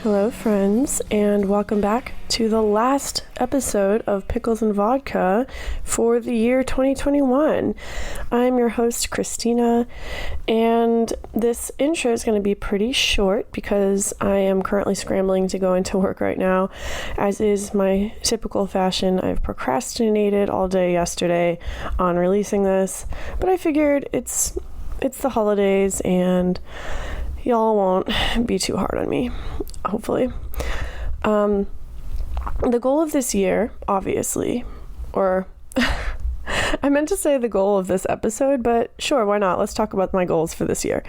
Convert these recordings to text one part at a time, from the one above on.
Hello friends, and welcome back to the last episode of Pickles and Vodka for the year 2021. I'm your host Christina, and this intro is going to be pretty short because I am currently scrambling to go into work right now. As is my typical fashion, I've procrastinated all day yesterday on releasing this, but I figured it's the holidays and y'all won't be too hard on me, hopefully. The goal of this year, obviously, or I meant to say the goal of this episode, but sure, why not? Let's talk about my goals for this year.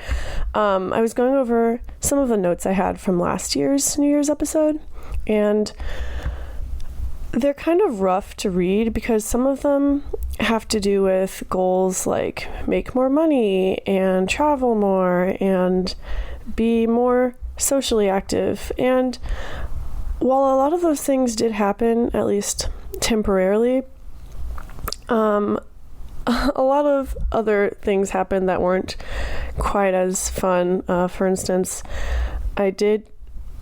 I was going over some of the notes I had from last year's New Year's episode, and they're kind of rough to read because some of them have to do with goals like make more money and travel more and be more socially active. And while a lot of those things did happen, at least temporarily, a lot of other things happened that weren't quite as fun. For instance, I did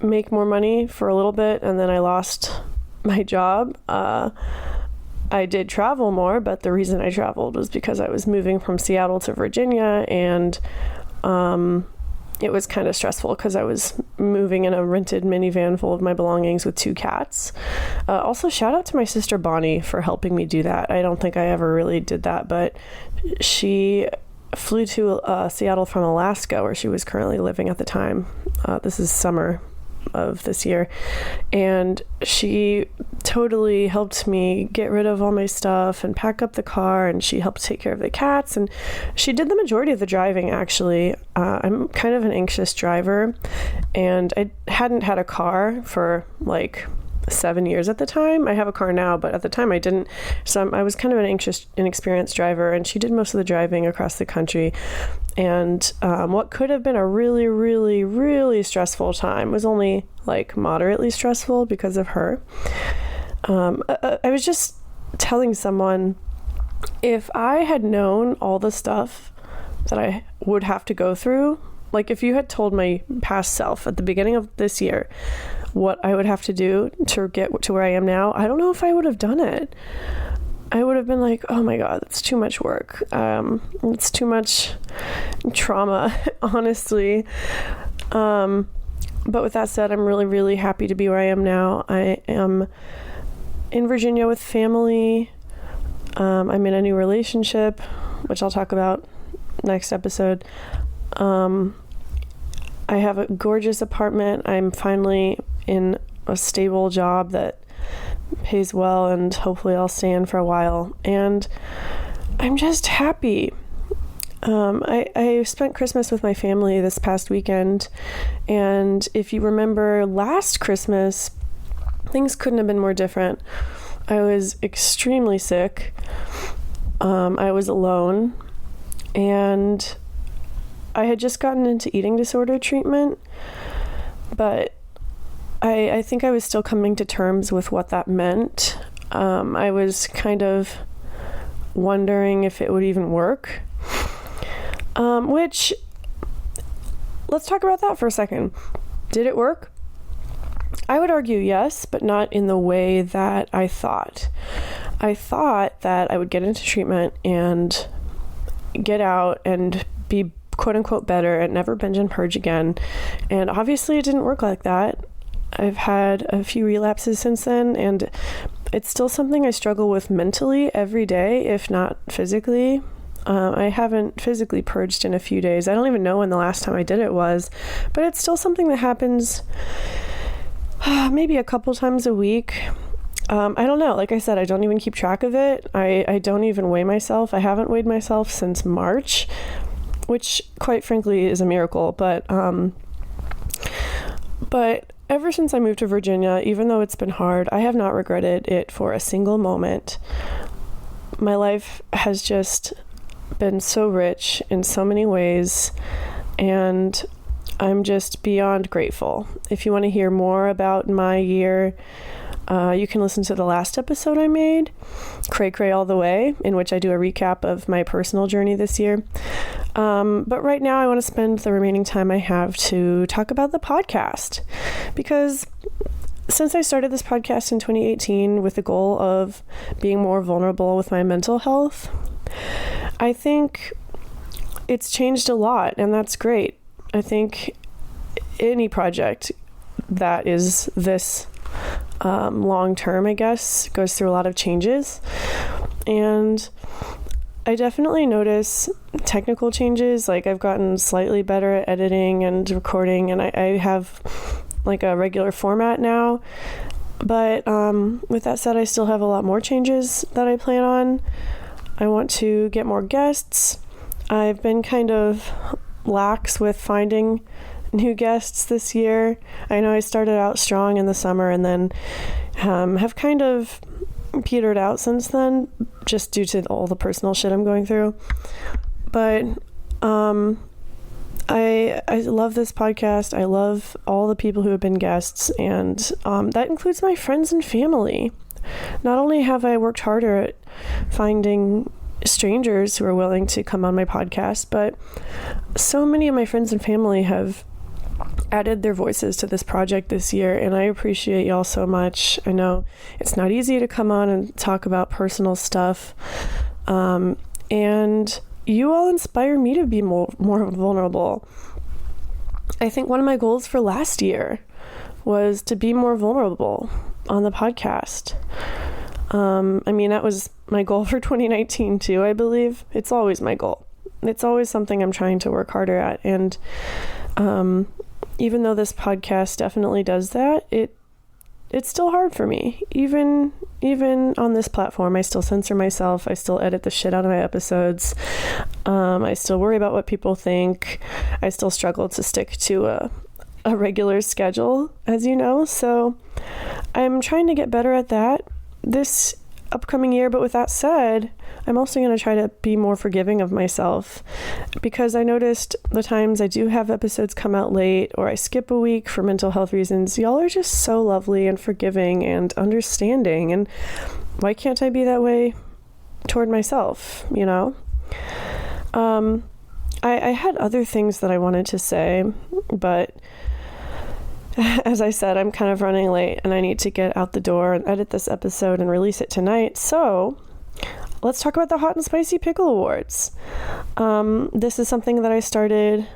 make more money for a little bit and then I lost my job. I did travel more, but the reason I traveled was because I was moving from Seattle to Virginia, and it was kind of stressful because I was moving in a rented minivan full of my belongings with 2 cats. Also, shout out to my sister Bonnie for helping me do that. I don't think I ever really did that, but she flew to Seattle from Alaska, where she was currently living at the time. This is summer of this year, and she totally helped me get rid of all my stuff and pack up the car, and she helped take care of the cats, and she did the majority of the driving. Actually, I'm kind of an anxious driver, and I hadn't had a car for like 7 years at the time. I have a car now, but at the time I didn't. So I was kind of an anxious, inexperienced driver, and she did most of the driving across the country. And what could have been a really, really, really stressful time was only like moderately stressful because of her. I was just telling someone, if I had known all the stuff that I would have to go through, like if you had told my past self at the beginning of this year what I would have to do to get to where I am now, I don't know if I would have done it. I would have been like, oh my God, that's too much work. It's too much trauma, honestly. But with that said, I'm really, really happy to be where I am now. I am in Virginia with family. I'm in a new relationship, which I'll talk about next episode. I have a gorgeous apartment. I'm finally in a stable job that pays well, and hopefully I'll stay in for a while. And I'm just happy. I spent Christmas with my family this past weekend, and if you remember last Christmas, things couldn't have been more different. I was extremely sick. I was alone, and I had just gotten into eating disorder treatment, but I think I was still coming to terms with what that meant. I was kind of wondering if it would even work. Which, let's talk about that for a second. Did it work? I would argue yes, but not in the way that I thought. I thought that I would get into treatment and get out and be quote unquote better and never binge and purge again. And obviously it didn't work like that. I've had a few relapses since then, and it's still something I struggle with mentally every day, if not physically. I haven't physically purged in a few days. I don't even know when the last time I did it was, but it's still something that happens maybe a couple times a week. I don't know. Like I said, I don't even keep track of it. I don't even weigh myself. I haven't weighed myself since March, which quite frankly is a miracle. But ever since I moved to Virginia, even though it's been hard, I have not regretted it for a single moment. My life has just been so rich in so many ways, and I'm just beyond grateful. If you want to hear more about my year, You can listen to the last episode I made, Cray Cray All the Way, in which I do a recap of my personal journey this year. But right now I want to spend the remaining time I have to talk about the podcast, because since I started this podcast in 2018 with the goal of being more vulnerable with my mental health, I think it's changed a lot, and that's great. I think any project that is this long term, I guess, goes through a lot of changes, and I definitely notice technical changes. Like, I've gotten slightly better at editing and recording, and I have like a regular format now, but with that said, I still have a lot more changes that I plan on. I want to get more guests. I've been kind of lax with finding new guests this year. I know I started out strong in the summer and then have kind of petered out since then, just due to all the personal shit I'm going through. But I love this podcast. I love all the people who have been guests, and that includes my friends and family. Not only have I worked harder at finding strangers who are willing to come on my podcast, but so many of my friends and family have added their voices to this project this year, and I appreciate y'all so much. I know it's not easy to come on and talk about personal stuff, and you all inspire me to be more vulnerable. I think one of my goals for last year was to be more vulnerable on the podcast. I mean, that was my goal for 2019 too, I believe. It's always my goal. It's always something I'm trying to work harder at. And even though this podcast definitely does that, it's still hard for me. Even on this platform, I still censor myself. I still edit the shit out of my episodes. I still worry about what people think. I still struggle to stick to a regular schedule, as you know. So I'm trying to get better at that this upcoming year. But with that said, I'm also going to try to be more forgiving of myself, because I noticed the times I do have episodes come out late or I skip a week for mental health reasons, y'all are just so lovely and forgiving and understanding, and why can't I be that way toward myself, you know? I had other things that I wanted to say, but as I said, I'm kind of running late and I need to get out the door and edit this episode and release it tonight. So let's talk about the Hot and Spicy Pickle Awards. This is something that I started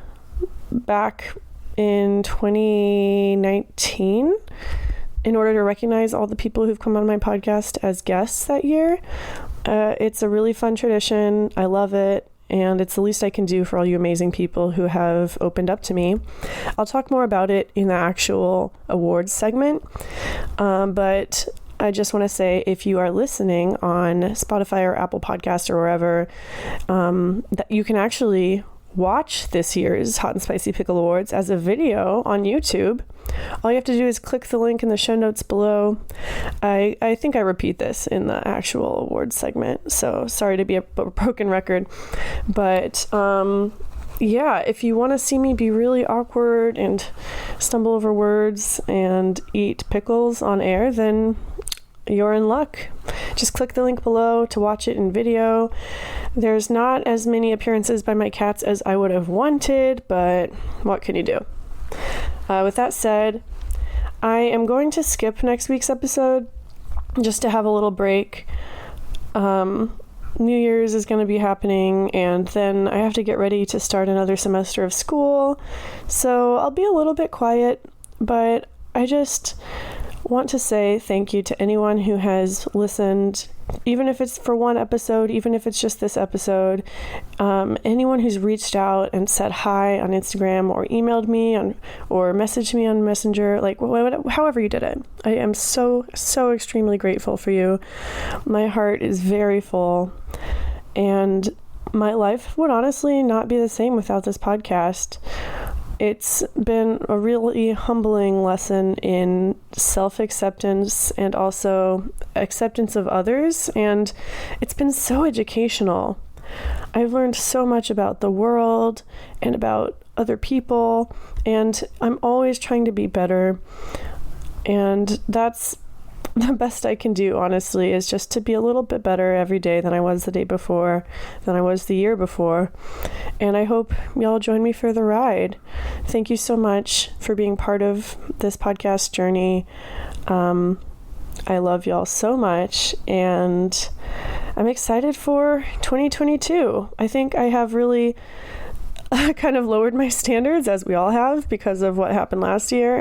back in 2019 in order to recognize all the people who've come on my podcast as guests that year. It's a really fun tradition. I love it. And it's the least I can do for all you amazing people who have opened up to me. I'll talk more about it in the actual awards segment. But I just want to say, if you are listening on Spotify or Apple Podcast or wherever, that you can actually watch this year's Hot and Spicy Pickle Awards as a video on YouTube. All you have to do is click the link in the show notes below. I think I repeat this in the actual awards segment, so sorry to be a broken record. But yeah, if you want to see me be really awkward and stumble over words and eat pickles on air, then you're in luck. Just click the link below to watch it in video. There's not as many appearances by my cats as I would have wanted, but what can you do? With that said, I am going to skip next week's episode just to have a little break. New Year's is going to be happening, and then I have to get ready to start another semester of school. So I'll be a little bit quiet, but I just want to say thank you to anyone who has listened, even if it's for one episode, even if it's just this episode. Anyone who's reached out and said hi on Instagram or emailed me or messaged me on Messenger, like however you did it. I am so extremely grateful for you. My heart is very full, and my life would honestly not be the same without this podcast. It's been a really humbling lesson in self-acceptance and also acceptance of others, and it's been so educational. I've learned so much about the world and about other people, and I'm always trying to be better, and that's the best I can do, honestly, is just to be a little bit better every day than I was the day before, than I was the year before. And I hope y'all join me for the ride. Thank you so much for being part of this podcast journey. I love y'all so much, and I'm excited for 2022. I think I have really kind of lowered my standards, as we all have, because of what happened last year.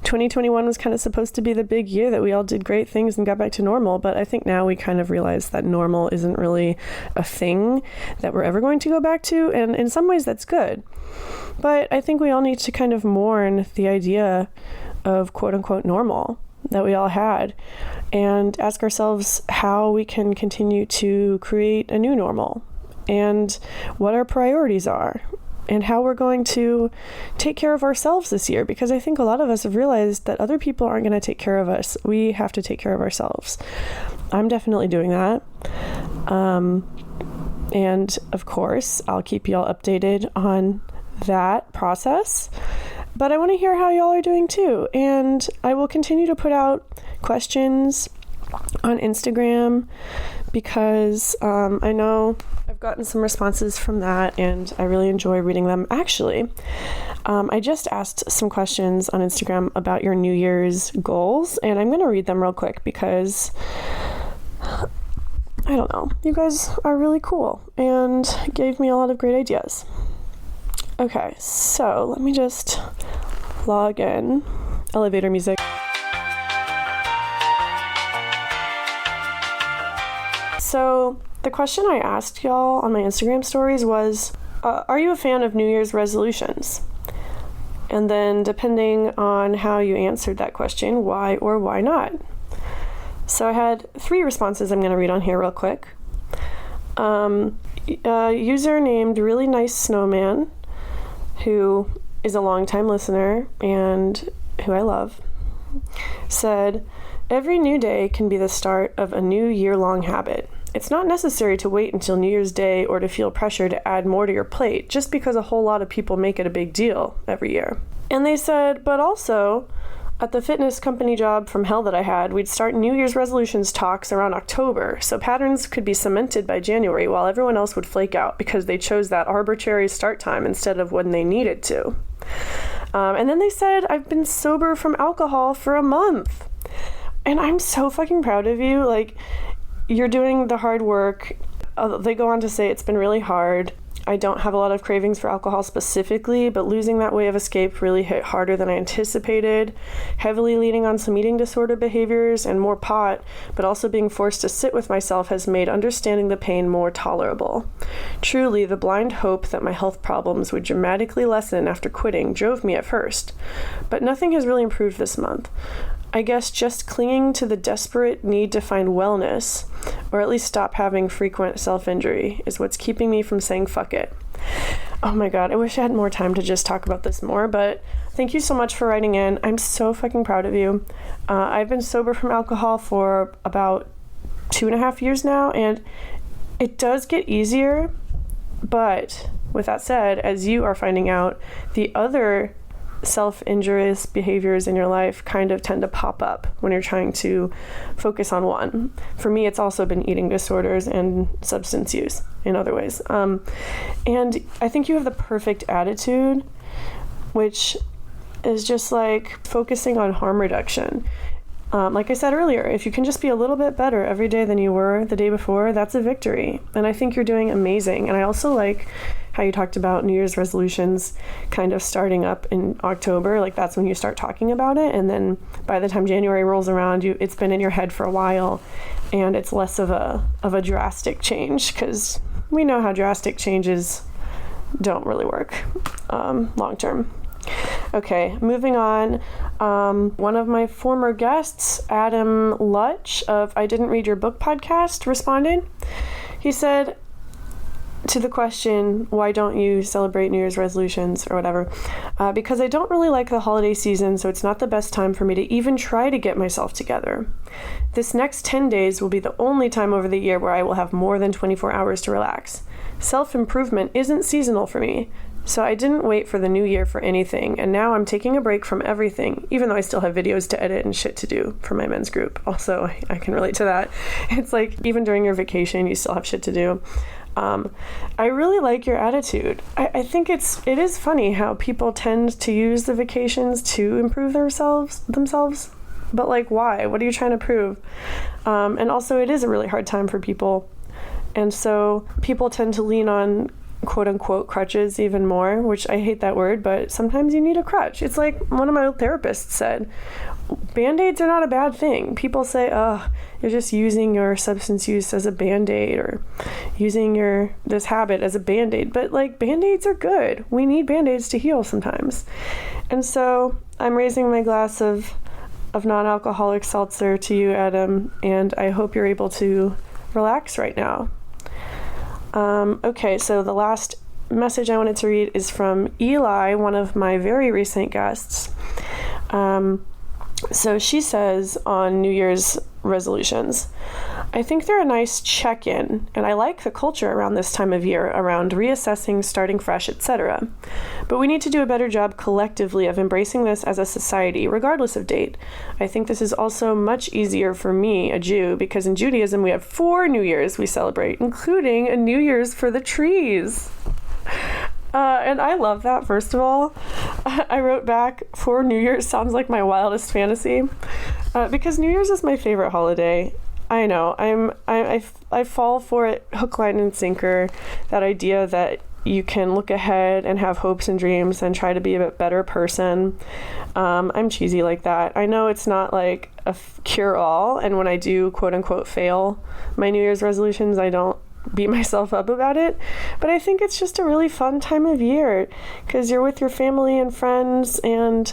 2021 was kind of supposed to be the big year that we all did great things and got back to normal, but I think now we kind of realize that normal isn't really a thing that we're ever going to go back to, and in some ways that's good. But I think we all need to kind of mourn the idea of quote-unquote normal that we all had, and ask ourselves how we can continue to create a new normal, and what our priorities are, and how we're going to take care of ourselves this year, because I think a lot of us have realized that other people aren't going to take care of us. We have to take care of ourselves. I'm definitely doing that. And of course, I'll keep y'all updated on that process. But I want to hear how y'all are doing too. And I will continue to put out questions on Instagram, because I know I've gotten some responses from that, and I really enjoy reading them. Actually, I just asked some questions on Instagram about your New Year's goals, and I'm going to read them real quick because, I don't know, you guys are really cool and gave me a lot of great ideas. Okay, so let me just log in. Elevator music. So the question I asked y'all on my Instagram stories was, are you a fan of New Year's resolutions? And then depending on how you answered that question, why or why not? So I had 3 responses I'm going to read on here real quick. A user named Really Nice Snowman, who is a longtime listener and who I love, said, every new day can be the start of a new year-long habit. It's not necessary to wait until New Year's Day or to feel pressure to add more to your plate just because a whole lot of people make it a big deal every year. And they said, but also, at the fitness company job from hell that I had, we'd start New Year's resolutions talks around October, so patterns could be cemented by January while everyone else would flake out because they chose that arbitrary start time instead of when they needed to. And then they said, I've been sober from alcohol for a month. And I'm so fucking proud of you. Like, you're doing the hard work. They go on to say it's been really hard. I don't have a lot of cravings for alcohol specifically, but losing that way of escape really hit harder than I anticipated, heavily leaning on some eating disorder behaviors and more pot, but also being forced to sit with myself has made understanding the pain more tolerable. Truly, the blind hope that my health problems would dramatically lessen after quitting drove me at first, but nothing has really improved this month. I guess just clinging to the desperate need to find wellness, or at least stop having frequent self-injury, is what's keeping me from saying fuck it. Oh my god, I wish I had more time to just talk about this more, but thank you so much for writing in. I'm so fucking proud of you. I've been sober from alcohol for about 2.5 years now, and it does get easier, but with that said, as you are finding out, the other self-injurious behaviors in your life kind of tend to pop up when you're trying to focus on one. For me, it's also been eating disorders and substance use in other ways. And I think you have the perfect attitude, which is just like focusing on harm reduction. Like I said earlier, if you can just be a little bit better every day than you were the day before, that's a victory. And I think you're doing amazing. And I also like how you talked about New Year's resolutions kind of starting up in October. Like that's when you start talking about it. And then by the time January rolls around, it's been in your head for a while. And it's less of a drastic change, because we know how drastic changes don't really work long term. Okay, moving on. One of my former guests, Adam Lutch of I Didn't Read Your Book podcast, responded. He said to the question, why don't you celebrate New Year's resolutions or whatever? Because I don't really like the holiday season, so it's not the best time for me to even try to get myself together. This next 10 days will be the only time over the year where I will have more than 24 hours to relax. Self-improvement isn't seasonal for me. So I didn't wait for the new year for anything, and now I'm taking a break from everything, even though I still have videos to edit and shit to do for my men's group. Also, I can relate to that. It's like, even during your vacation, you still have shit to do. I really like your attitude. I think it is funny how people tend to use the vacations to improve themselves. But like, why? What are you trying to prove? And also, it is a really hard time for people. And so people tend to lean on quote unquote crutches even more, which I hate that word, but sometimes you need a crutch. It's like one of my therapists said, Band-Aids are not a bad thing. People say, oh, you're just using your substance use as a Band-Aid, or using this habit as a Band-Aid. But like, Band-Aids are good. We need Band-Aids to heal sometimes. And so I'm raising my glass of non-alcoholic seltzer to you, Adam, and I hope you're able to relax right now. Okay, so the last message I wanted to read is from Eli, one of my very recent guests. So she says on New Year's resolutions, I think they're a nice check-in, and I like the culture around this time of year, around reassessing, starting fresh, etc. But we need to do a better job collectively of embracing this as a society, regardless of date. I think this is also much easier for me, a Jew, because in Judaism we have 4 New Years we celebrate, including a New Year's for the trees. And I love that, first of all. I wrote back, 4 New Year's sounds like my wildest fantasy, because New Year's is my favorite holiday. I know, I fall for it hook, line, and sinker, that idea that you can look ahead and have hopes and dreams and try to be a better person. I'm cheesy like that. I know it's not like a cure-all, and when I do quote-unquote fail my New Year's resolutions, I don't beat myself up about it, but I think it's just a really fun time of year because you're with your family and friends, and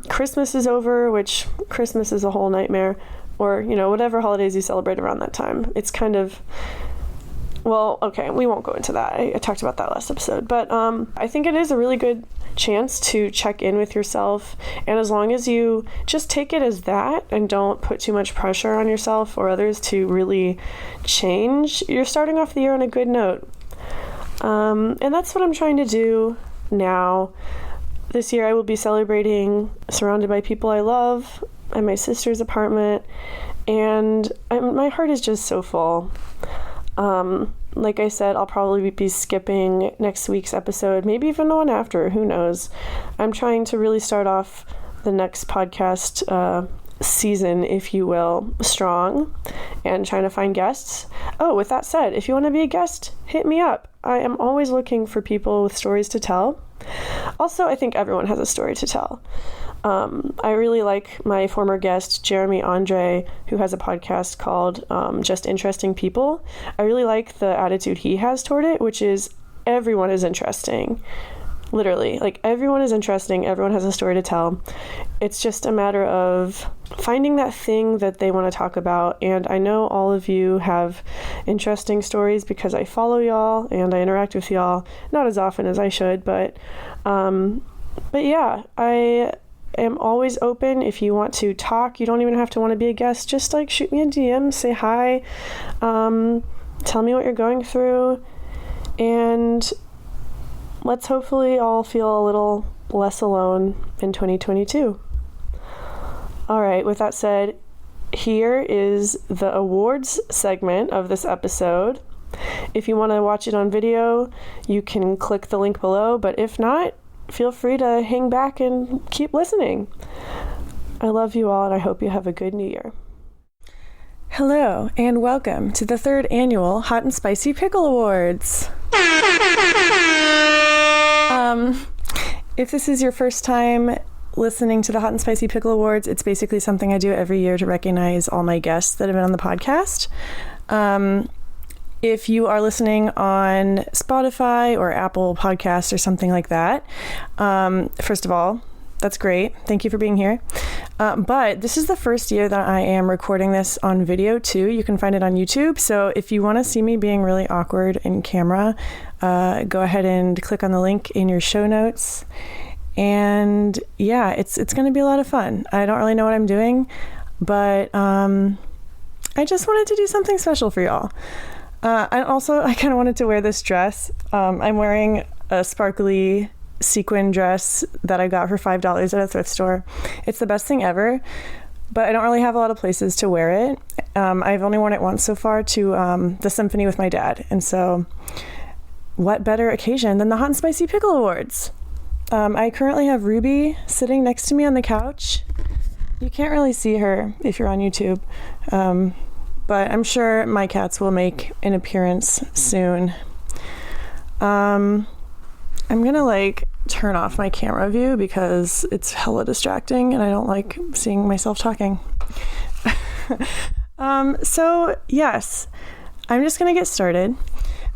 Christmas is over, which Christmas is a whole nightmare, or whatever holidays you celebrate around that time. It's kind of, well, okay, we won't go into that. I talked about that last episode, but I think it is a really good chance to check in with yourself, and as long as you just take it as that and don't put too much pressure on yourself or others to really change, you're starting off the year on a good note. And that's what I'm trying to do now. This year I will be celebrating surrounded by people I love at my sister's apartment, and my heart is just so full. Like I said, I'll probably be skipping next week's episode, maybe even the one after, who knows. I'm trying to really start off the next podcast season, if you will, strong, and trying to find guests. Oh, with that said, if you want to be a guest, hit me up. I am always looking for people with stories to tell. Also, I think everyone has a story to tell. I really like my former guest, Jeremy Andre, who has a podcast called Just Interesting People. I really like the attitude he has toward it, which is everyone is interesting. Literally, like, everyone is interesting. Everyone has a story to tell. It's just a matter of finding that thing that they want to talk about. And I know all of you have interesting stories because I follow y'all and I interact with y'all, not as often as I should, but yeah, I am always open. If you want to talk, you don't even have to want to be a guest. Just like shoot me a DM, say hi, tell me what you're going through, and let's hopefully all feel a little less alone in 2022. All right, with that said, here is the awards segment of this episode. If you want to watch it on video, you can click the link below, but if not, feel free to hang back and keep listening. I love you all, and I hope you have a good New Year. Hello, and welcome to the 3rd annual Hot and Spicy Pickle Awards. If this is your first time listening to the Hot and Spicy Pickle Awards, it's basically something I do every year to recognize all my guests that have been on the podcast. If you are listening on Spotify or Apple Podcasts or something like that, first of all, that's great. Thank you for being here. But this is the first year that I am recording this on video too. You can find it on YouTube. So if you want to see me being really awkward in camera, go ahead and click on the link in your show notes. And yeah, it's going to be a lot of fun. I don't really know what I'm doing, but I just wanted to do something special for y'all. I kind of wanted to wear this dress. I'm wearing a sparkly sequin dress that I got for $5 at a thrift store. It's the best thing ever, but I don't really have a lot of places to wear it. I've only worn it once so far to the symphony with my dad. And so what better occasion than the Hot and Spicy Pickle Awards? I currently have Ruby sitting next to me on the couch. You can't really see her if you're on YouTube, but I'm sure my cats will make an appearance soon. I'm gonna turn off my camera view because it's hella distracting and I don't like seeing myself talking. So yes, I'm just gonna get started.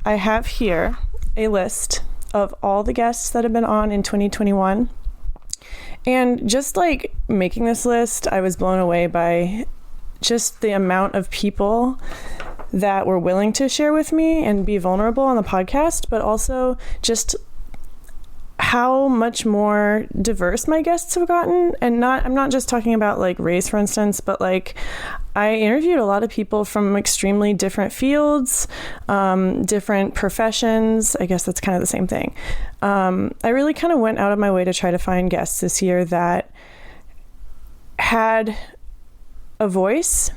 I have here a list of all the guests that have been on in 2021. And just making this list, I was blown away by just the amount of people that were willing to share with me and be vulnerable on the podcast, but also just how much more diverse my guests have gotten. And I'm not just talking about race, for instance, but I interviewed a lot of people from extremely different fields, different professions. I guess that's kind of the same thing. I really kind of went out of my way to try to find guests this year that had a voice.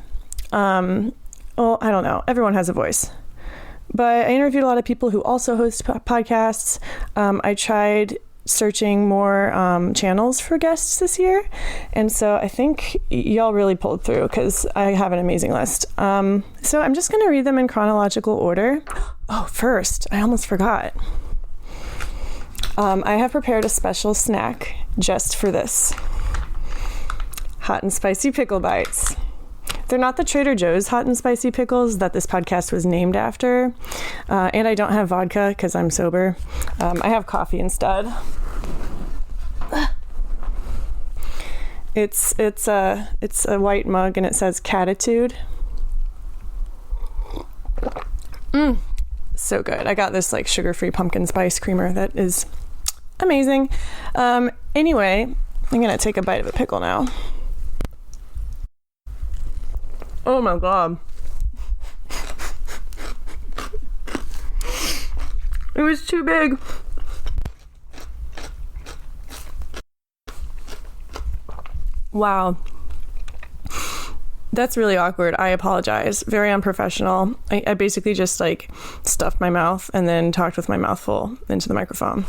Well, I don't know. Everyone has a voice. But I interviewed a lot of people who also host podcasts. I tried searching more channels for guests this year. And so I think y'all really pulled through because I have an amazing list. So I'm just going to read them in chronological order. Oh, first, I almost forgot. I have prepared a special snack just for this. Hot and Spicy Pickle Bites. They're not the Trader Joe's hot and spicy pickles that this podcast was named after. And I don't have vodka because I'm sober. I have coffee instead. It's a white mug and it says Catitude. So good. I got this sugar-free pumpkin spice creamer that is amazing. Anyway, I'm gonna take a bite of a pickle now. Oh my god. It was too big. Wow. That's really awkward. I apologize. Very unprofessional. I basically just stuffed my mouth and then talked with my mouth full into the microphone.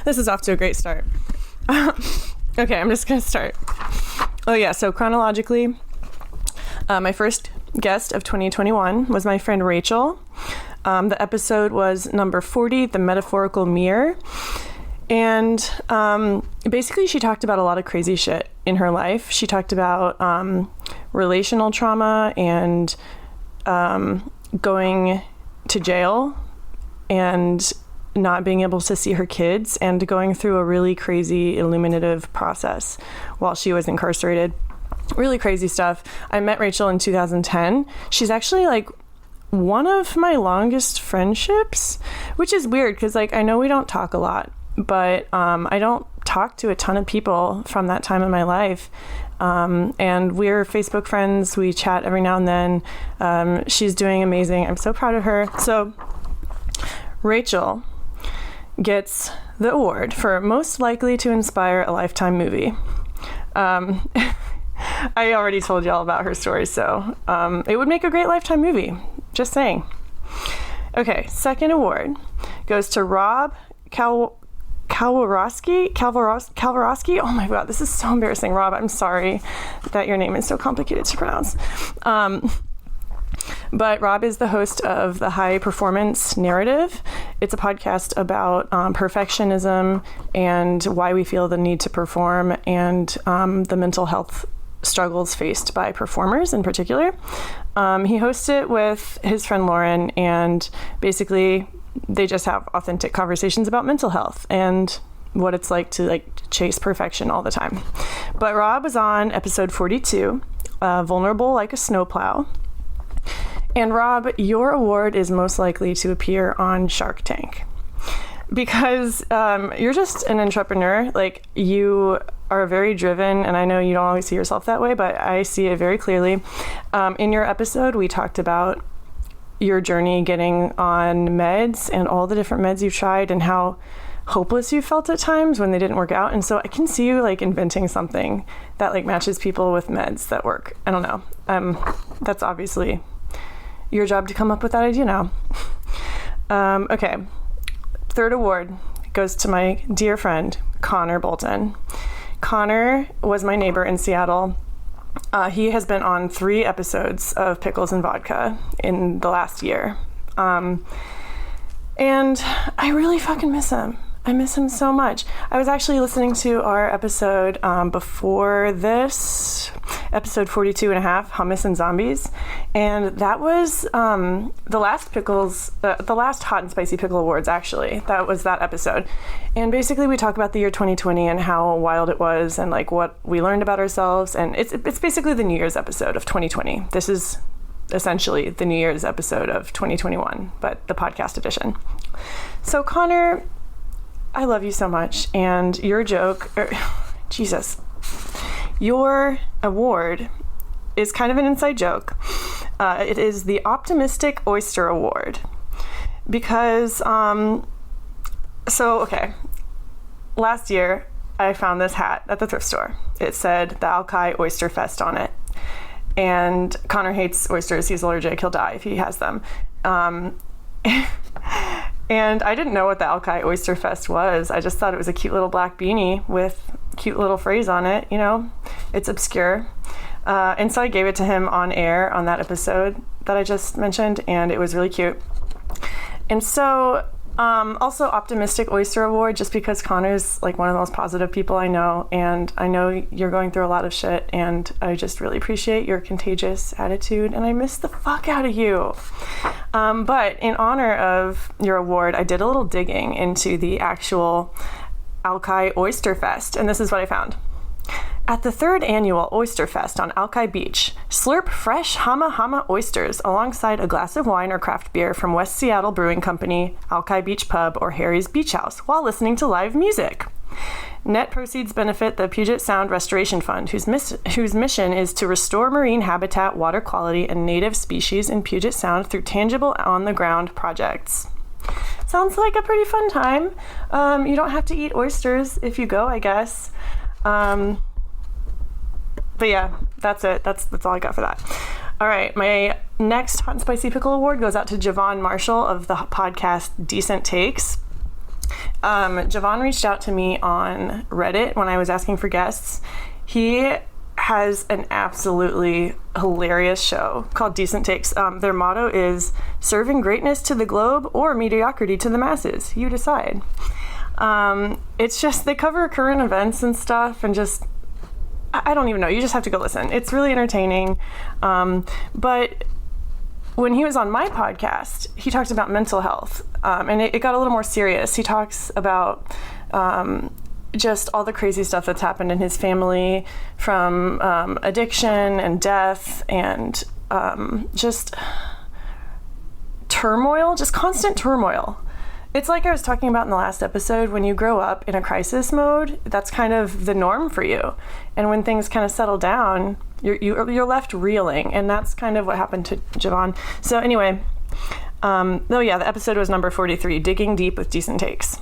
This is off to a great start. Okay, I'm just gonna start. Oh yeah, so chronologically, my first guest of 2021 was my friend Rachel. The episode was number 40, The Metaphorical Mirror. And basically she talked about a lot of crazy shit in her life. She talked about relational trauma and going to jail and not being able to see her kids and going through a really crazy illuminative process while she was incarcerated. Really crazy stuff. I met Rachel in 2010. She's actually one of my longest friendships, which is weird because I know we don't talk a lot, but I don't talk to a ton of people from that time in my life. And we're Facebook friends. We chat every now and then. She's doing amazing. I'm so proud of her. So Rachel gets the award for most likely to inspire a Lifetime movie. I already told y'all about her story, so it would make a great Lifetime movie. Just saying. Okay, second award goes to Rob Kalwarowski. Oh my god, this is so embarrassing. Rob, I'm sorry that your name is so complicated to pronounce. But Rob is the host of the High Performance Narrative. It's a podcast about perfectionism and why we feel the need to perform and the mental health struggles faced by performers in particular. He hosts it with his friend Lauren, and basically they just have authentic conversations about mental health and what it's like to chase perfection all the time. But Rob was on episode 42, Vulnerable Like a Snowplow. And Rob, your award is most likely to appear on Shark Tank because you're just an entrepreneur. You are very driven, and I know you don't always see yourself that way, but I see it very clearly. In your episode, we talked about your journey getting on meds and all the different meds you've tried and how hopeless you felt at times when they didn't work out. And so I can see you like inventing something that like matches people with meds that work. I don't know. That's obviously your job to come up with that idea now. Okay. Third award goes to my dear friend, Connor Bolton. Connor was my neighbor in Seattle. He has been on 3 episodes of Pickles and Vodka in the last year. And I really fucking miss him. I miss him so much. I was actually listening to our episode before this, episode 42 and a half, Hummus and Zombies. And that was the last Hot and Spicy Pickle Awards, actually. That was that episode. And basically we talk about the year 2020 and how wild it was and like what we learned about ourselves. And it's basically the New Year's episode of 2020. This is essentially the New Year's episode of 2021, but the podcast edition. So Connor, I love you so much, and your your award is kind of an inside joke. It is the Optimistic Oyster Award, because, last year I found this hat at the thrift store. It said the Alki Oyster Fest on it, and Connor hates oysters. He's allergic. He'll die if he has them. And I didn't know what the Alki Oyster Fest was. I just thought it was a cute little black beanie with cute little phrase on it. You know, it's obscure. And so I gave it to him on air on that episode that I just mentioned, and it was really cute. And so also Optimistic Oyster Award, just because Connor's like one of the most positive people I know, and I know you're going through a lot of shit, and I just really appreciate your contagious attitude, and I miss the fuck out of you. But in honor of your award, I did a little digging into the actual Alki Oyster Fest, and this is what I found. At the 3rd annual Oyster Fest on Alki Beach, slurp fresh Hama Hama oysters alongside a glass of wine or craft beer from West Seattle Brewing Company, Alki Beach Pub, or Harry's Beach House while listening to live music. Net proceeds benefit the Puget Sound Restoration Fund, whose mission is to restore marine habitat, water quality, and native species in Puget Sound through tangible on-the-ground projects. Sounds like a pretty fun time. You don't have to eat oysters if you go, I guess. But yeah, that's it. That's all I got for that. All right, my next Hot and Spicy Pickle Award goes out to Javon Marshall of the podcast Decent Takes. Javon reached out to me on Reddit when I was asking for guests. He has an absolutely hilarious show called Decent Takes. Their motto is serving greatness to the globe or mediocrity to the masses. You decide. It's just, they cover current events and stuff, and just, I don't even know. You just have to go listen. It's really entertaining. But when he was on my podcast, he talked about mental health, and it got a little more serious. He talks about just all the crazy stuff that's happened in his family, from addiction and death and just turmoil, just constant turmoil. It's like I was talking about in the last episode, when you grow up in a crisis mode, that's kind of the norm for you. And when things kind of settle down, you're left reeling. And that's kind of what happened to Javon. So anyway, the episode was number 43, Digging Deep with Decent Takes.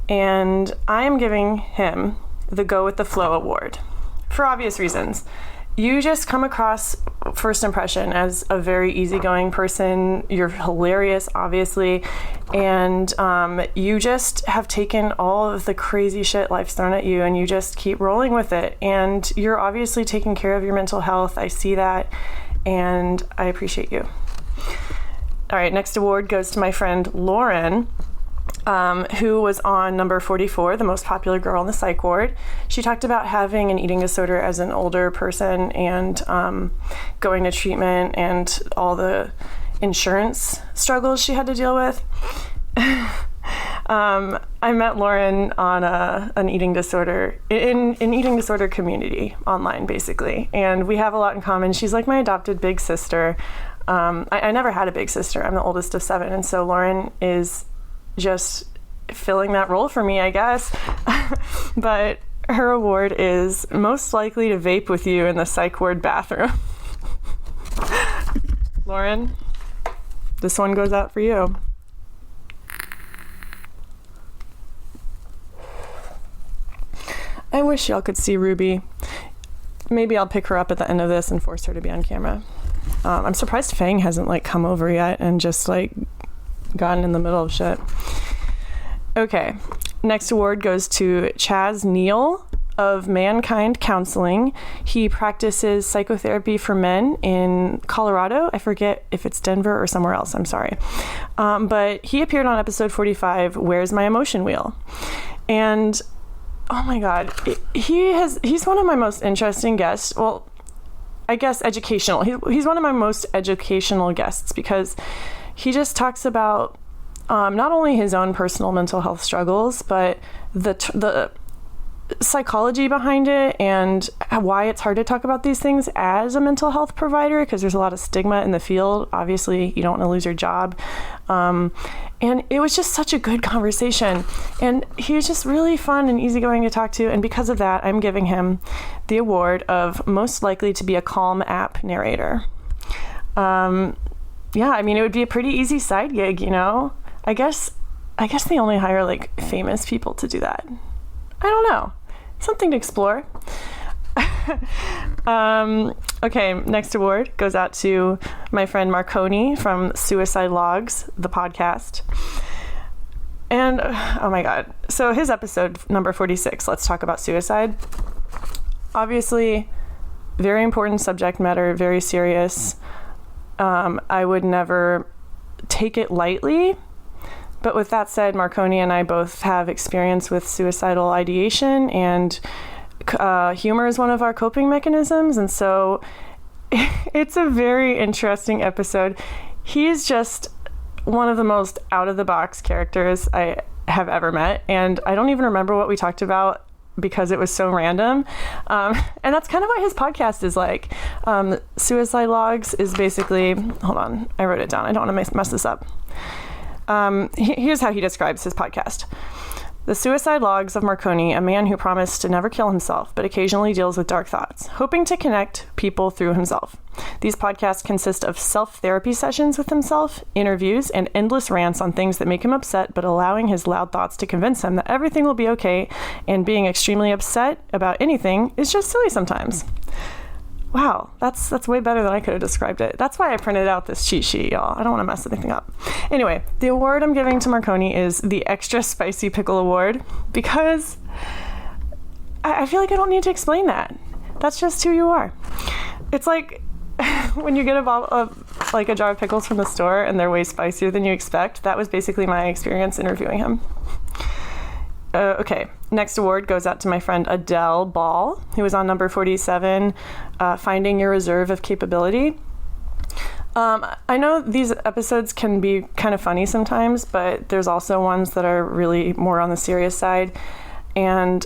And I am giving him the Go With The Flow Award for obvious reasons. You just come across, first impression, as a very easygoing person. You're hilarious, obviously, and you just have taken all of the crazy shit life's thrown at you, and you just keep rolling with it. And you're obviously taking care of your mental health. I see that, and I appreciate you. All right, next award goes to my friend Lauren, who was on number 44, the most popular girl on the psych ward. She talked about having an eating disorder as an older person and going to treatment and all the insurance struggles she had to deal with. I met Lauren on an eating disorder, in an eating disorder community online, basically. And we have a lot in common. She's like my adopted big sister. I never had a big sister. I'm the oldest of 7. And so Lauren is just filling that role for me, I guess. But her award is most likely to vape with you in the psych ward bathroom. Lauren, this one goes out for you. I wish y'all could see Ruby. Maybe I'll pick her up at the end of this and force her to be on camera. I'm surprised Fang hasn't like come over yet and just like gotten in the middle of shit. Okay, next award goes to Chaz Neal of Mankind Counseling. He practices psychotherapy for men in Colorado. I forget if it's Denver or somewhere else. I'm sorry. But he appeared on episode 45, Where's My Emotion Wheel? And oh my God, he's one of my most interesting guests. Well, I guess educational. He's one of my most educational guests because he just talks about not only his own personal mental health struggles, but the psychology behind it and why it's hard to talk about these things as a mental health provider, because there's a lot of stigma in the field. Obviously, you don't want to lose your job. And it was just such a good conversation. And he was just really fun and easygoing to talk to. And because of that, I'm giving him the award of most likely to be a calm app narrator. Yeah, I mean, it would be a pretty easy side gig, you know? I guess they only hire like famous people to do that. I don't know. Something to explore. Okay, next award goes out to my friend Marconi from Suicide Logs, the podcast. And oh my God. So his episode number 46, let's talk about suicide. Obviously, very important subject matter, very serious. I would never take it lightly. But with that said, Marconi and I both have experience with suicidal ideation, and humor is one of our coping mechanisms. And so it's a very interesting episode. He's just one of the most out-of-the-box characters I have ever met. And I don't even remember what we talked about because it was so random. And that's kind of what his podcast is like. Suicide Logs is basically... Hold on. I wrote it down. I don't want to mess this up. Here's how he describes his podcast. The Suicide Logs of Marconi, a man who promised to never kill himself, but occasionally deals with dark thoughts, hoping to connect people through himself. These podcasts consist of self-therapy sessions with himself, interviews, and endless rants on things that make him upset, but allowing his loud thoughts to convince him that everything will be okay, and being extremely upset about anything is just silly sometimes. Wow, that's way better than I could have described it. That's why I printed out this cheat sheet, y'all. I don't want to mess anything up. Anyway, the award I'm giving to Marconi is the Extra Spicy Pickle Award, because I feel like I don't need to explain that. That's just who you are. It's like when you get a jar of pickles from the store and they're way spicier than you expect. That was basically my experience interviewing him. Okay, next award goes out to my friend Adele Ball, who was on number 47, Finding Your Reserve of Capability. I know these episodes can be kind of funny sometimes, but there's also ones that are really more on the serious side. And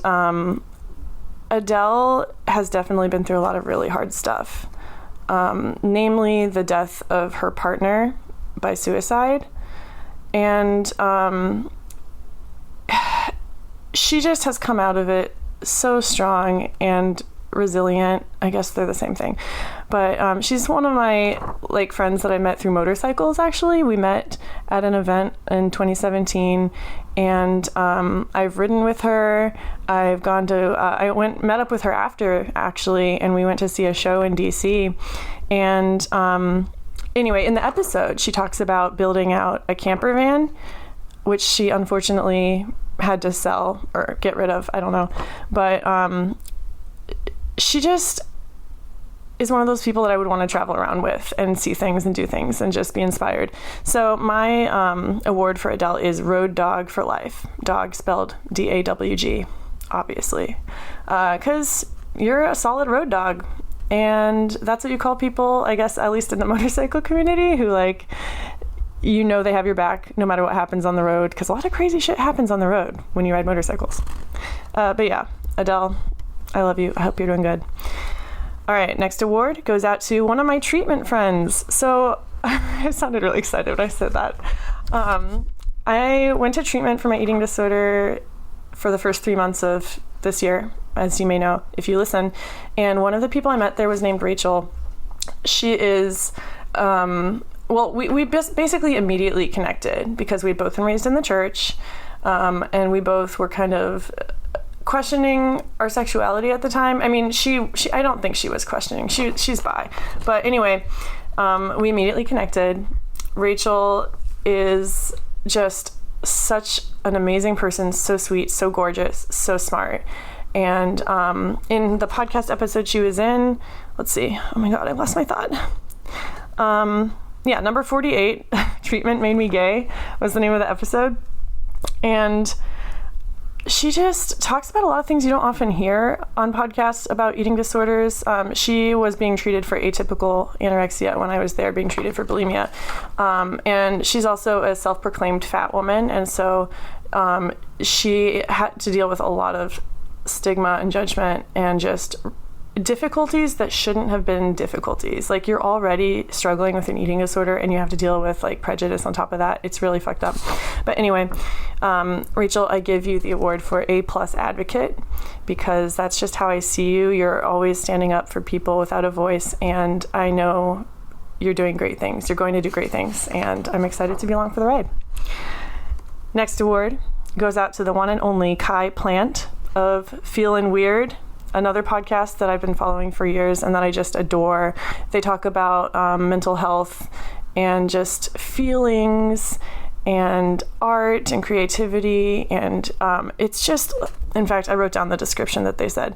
Adele has definitely been through a lot of really hard stuff, namely the death of her partner by suicide. And she just has come out of it so strong and resilient. I guess they're the same thing. But she's one of my friends that I met through motorcycles, actually. We met at an event in 2017, and I've ridden with her. I've gone to, met up with her after, actually, and we went to see a show in DC. And anyway, in the episode, she talks about building out a camper van, which she unfortunately had to sell or get rid of. I don't know. But she just is one of those people that I would want to travel around with and see things and do things and just be inspired. So my award for Adele is Road Dog for Life. Dog spelled D-A-W-G, obviously. Because you're a solid road dog. And that's what you call people, I guess, at least in the motorcycle community, who they have your back no matter what happens on the road, because a lot of crazy shit happens on the road when you ride motorcycles. But yeah, Adele, I love you. I hope you're doing good. All right, next award goes out to one of my treatment friends. So I sounded really excited when I said that. I went to treatment for my eating disorder for the first 3 months of this year, as you may know if you listen. And one of the people I met there was named Rachel. She is well, we basically immediately connected because we'd both been raised in the church, and we both were kind of questioning our sexuality at the time. I mean, she I don't think she was questioning. She's bi. But anyway, we immediately connected. Rachel is just such an amazing person, so sweet, so gorgeous, so smart. And in the podcast episode she was in, let's see, oh my God, I lost my thought. Number 48, Treatment Made Me Gay, was the name of the episode. And she just talks about a lot of things you don't often hear on podcasts about eating disorders. She was being treated for atypical anorexia when I was there, being treated for bulimia. And she's also a self-proclaimed fat woman. And so she had to deal with a lot of stigma and judgment and just difficulties that shouldn't have been difficulties. Like, you're already struggling with an eating disorder and you have to deal with like prejudice on top of that. It's really fucked up. But anyway, Rachel, I give you the award for A+ advocate, because that's just how I see you. You're always standing up for people without a voice, and I know you're doing great things. You're going to do great things, and I'm excited to be along for the ride. Next award goes out to the one and only Kai Plant of Feelin' Weird, another podcast that I've been following for years and that I just adore. They talk about mental health and just feelings and art and creativity, and it's just, in fact, I wrote down the description that they said.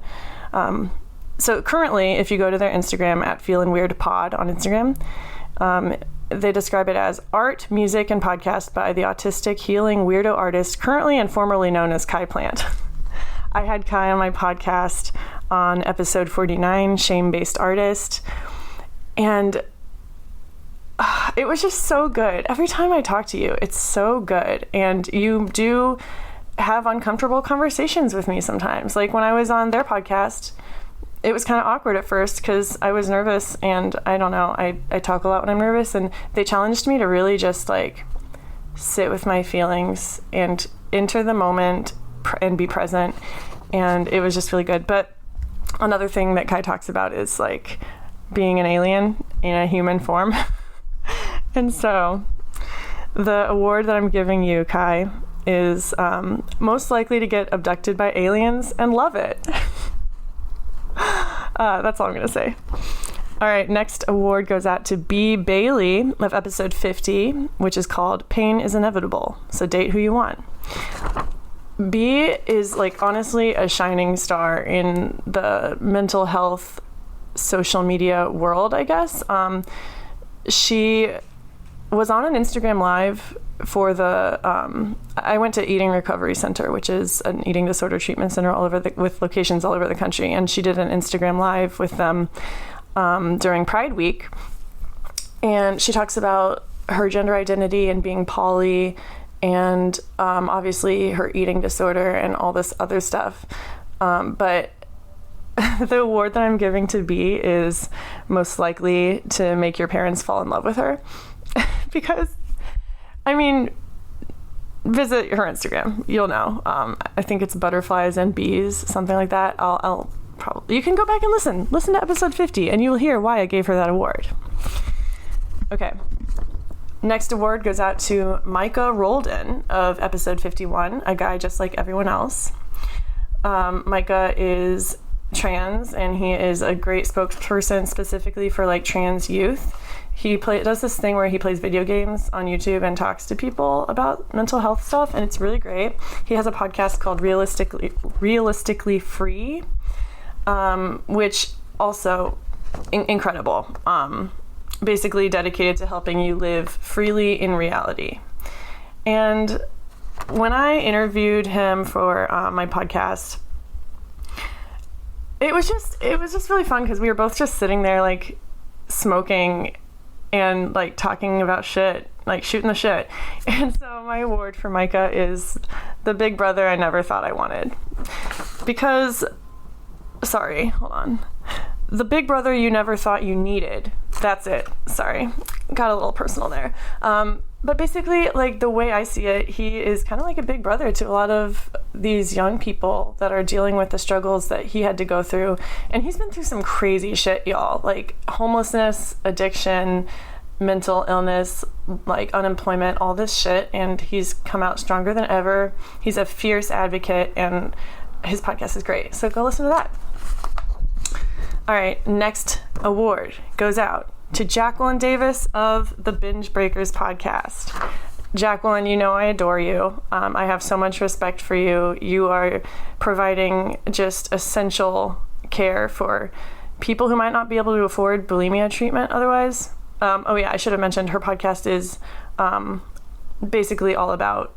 So currently, if you go to their Instagram at Feelin' Weird Pod on Instagram, they describe it as art, music, and podcast by the autistic healing weirdo artist currently and formerly known as Kai Plant. I had Kai on my podcast on episode 49, Shame-Based Artist, and it was just so good. Every time I talk to you, it's so good, and you do have uncomfortable conversations with me sometimes. Like when I was on their podcast, it was kind of awkward at first because I was nervous, and I don't know, I talk a lot when I'm nervous, and they challenged me to really just like sit with my feelings and enter the moment and be present, and it was just really good. But another thing that Kai talks about is like being an alien in a human form. And so the award that I'm giving you, Kai, is most likely to get abducted by aliens and love it. That's all I'm gonna say. All right, next award goes out to B. Bailey of episode 50, which is called Pain is Inevitable, so date who you want. B is like honestly a shining star in the mental health social media world, I guess. She was on an Instagram live for the I went to Eating Recovery Center, which is an eating disorder treatment center with locations all over the country, and she did an Instagram live with them during Pride Week, and she talks about her gender identity and being poly, and obviously her eating disorder and all this other stuff. But the award that I'm giving to B is most likely to make your parents fall in love with her. Because, I mean, visit her Instagram. You'll know. I think it's Butterflies and Bees, something like that. I'll probably, you can go back and listen to episode 50, and you'll hear why I gave her that award. Okay. Next award goes out to Micah Roldan of episode 51, a guy just like everyone else. Micah is trans, and he is a great spokesperson specifically for like trans youth. He does this thing where he plays video games on YouTube and talks to people about mental health stuff, and it's really great. He has a podcast called Realistically Free, which also incredible. Basically dedicated to helping you live freely in reality. And when I interviewed him for my podcast, it was just really fun because we were both just sitting there like smoking and like talking about shit, like shooting the shit. And so my award for Micah is the big brother I never thought I wanted. Because, sorry, hold on. The big brother you never thought you needed. That's it. Sorry. Got a little personal there. But basically, like, the way I see it, he is kind of like a big brother to a lot of these young people that are dealing with the struggles that he had to go through. And he's been through some crazy shit, y'all. Like, homelessness, addiction, mental illness, like unemployment, all this shit, and he's come out stronger than ever. He's a fierce advocate, and his podcast is great, so go listen to that. All right, next award goes out to Jacqueline Davis of the Binge Breakers podcast. Jacqueline, you know I adore you. I have so much respect for you. You are providing just essential care for people who might not be able to afford bulimia treatment otherwise. Oh yeah, I should have mentioned her podcast is basically all about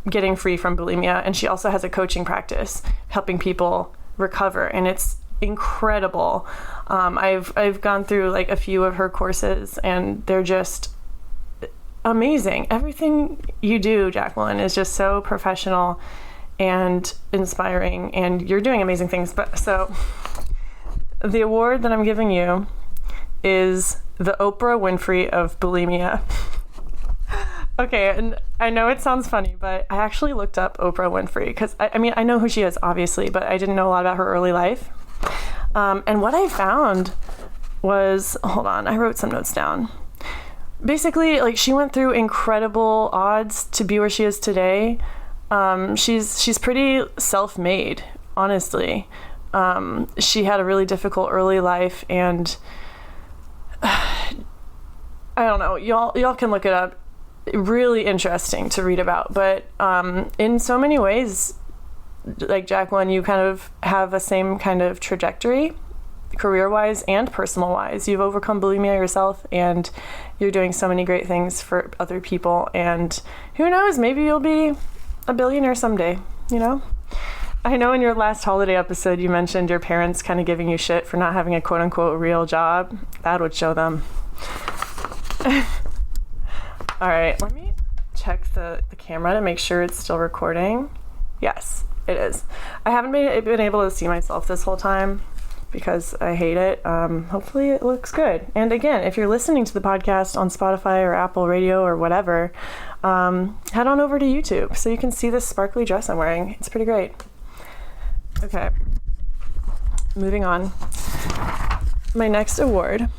getting free from bulimia, and she also has a coaching practice helping people recover, and it's incredible. I've gone through like a few of her courses, and they're just amazing. Everything you do, Jacqueline, is just so professional and inspiring, and you're doing amazing things. But so the award that I'm giving you is the Oprah Winfrey of bulimia. Okay, and I know it sounds funny, but I actually looked up Oprah Winfrey because I mean, I know who she is, obviously, but I didn't know a lot about her early life. And what I found was, hold on, I wrote some notes down. Basically, like, she went through incredible odds to be where she is today. She's pretty self-made, honestly. She had a really difficult early life, and I don't know, y'all can look it up. Really interesting to read about, but in so many ways, like Jacqueline, you kind of have a same kind of trajectory, career-wise and personal-wise. You've overcome bulimia yourself, and you're doing so many great things for other people, and who knows, maybe you'll be a billionaire someday, you know? I know in your last holiday episode you mentioned your parents kind of giving you shit for not having a quote-unquote real job. That would show them. All right, let me check the camera to make sure it's still recording. Yes, it is. I haven't been able to see myself this whole time because I hate it. Hopefully it looks good. And again, if you're listening to the podcast on Spotify or Apple Radio or whatever, head on over to YouTube so you can see this sparkly dress I'm wearing. It's pretty great. Okay, moving on. My next award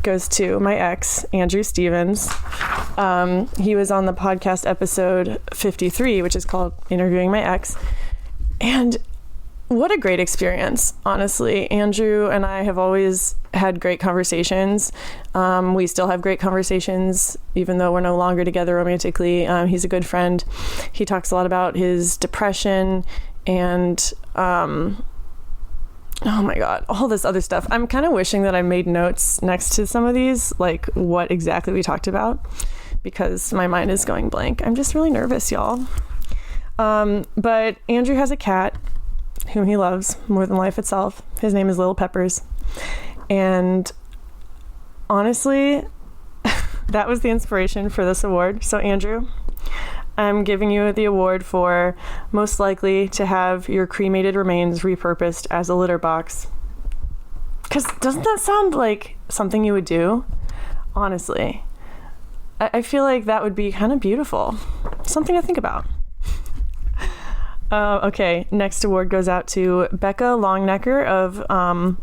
goes to my ex, Andrew Stevens. He was on the podcast episode 53, which is called Interviewing My Ex. And what a great experience, honestly. Andrew and I have always had great conversations. We still have great conversations, even though we're no longer together romantically. He's a good friend. He talks a lot about his depression and oh my God, all this other stuff. I'm kind of wishing that I made notes next to some of these, like what exactly we talked about, because my mind is going blank. I'm just really nervous, y'all. But Andrew has a cat whom he loves more than life itself. His name is Little Peppers. And honestly, that was the inspiration for this award. So Andrew, I'm giving you the award for most likely to have your cremated remains repurposed as a litter box. Because doesn't that sound like something you would do? Honestly. I feel like that would be kind of beautiful. Something to think about. Okay, next award goes out to Becca Longnecker of